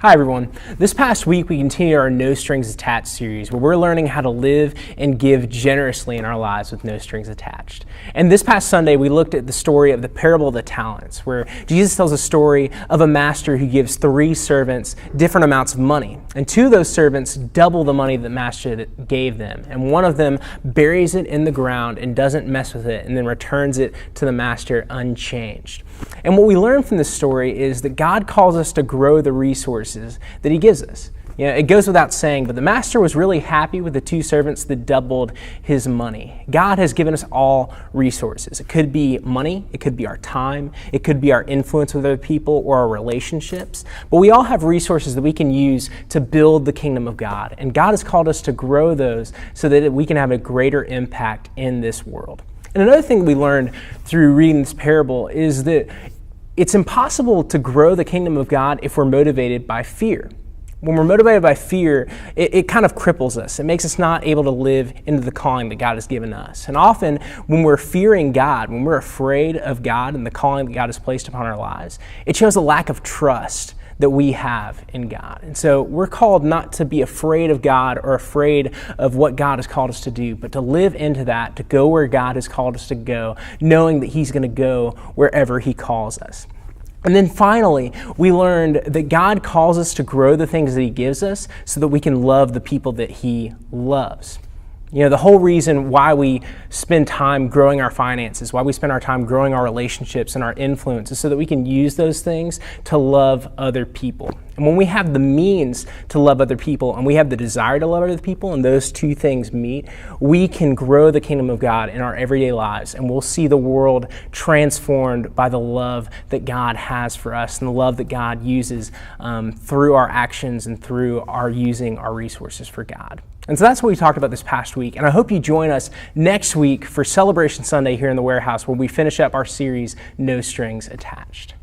Hi everyone. This past week we continued our No Strings Attached series where we're learning how to live and give generously in our lives with no strings attached. And this past Sunday we looked at the story of the parable of the talents, where Jesus tells a story of a master who gives 3 servants different amounts of money. And 2 of those servants double the money the master gave them. And one of them buries it in the ground and doesn't mess with it and then returns it to the master unchanged. And what we learn from this story is that God calls us to grow the resources that he gives us. You know, it goes without saying, but the master was really happy with the 2 servants that doubled his money. God has given us all resources. It could be money, it could be our time, it could be our influence with other people or our relationships, but we all have resources that we can use to build the kingdom of God. And God has called us to grow those so that we can have a greater impact in this world. And another thing we learned through reading this parable is that it's impossible to grow the kingdom of God if we're motivated by fear. When we're motivated by fear, it kind of cripples us. It makes us not able to live into the calling that God has given us. And often when we're fearing God, when we're afraid of God and the calling that God has placed upon our lives, it shows a lack of trust that we have in God. And so we're called not to be afraid of God or afraid of what God has called us to do, but to live into that, to go where God has called us to go, knowing that he's going to go wherever he calls us. And then finally, we learned that God calls us to grow the things that he gives us so that we can love the people that he loves. You know, the whole reason why we spend time growing our finances, why we spend our time growing our relationships and our influence is so that we can use those things to love other people. And when we have the means to love other people and we have the desire to love other people and those 2 things meet, we can grow the kingdom of God in our everyday lives, and we'll see the world transformed by the love that God has for us and the love that God uses through our actions and through our using our resources for God. And so that's what we talked about this past week. And I hope you join us next week for Celebration Sunday here in the warehouse, where we finish up our series, No Strings Attached.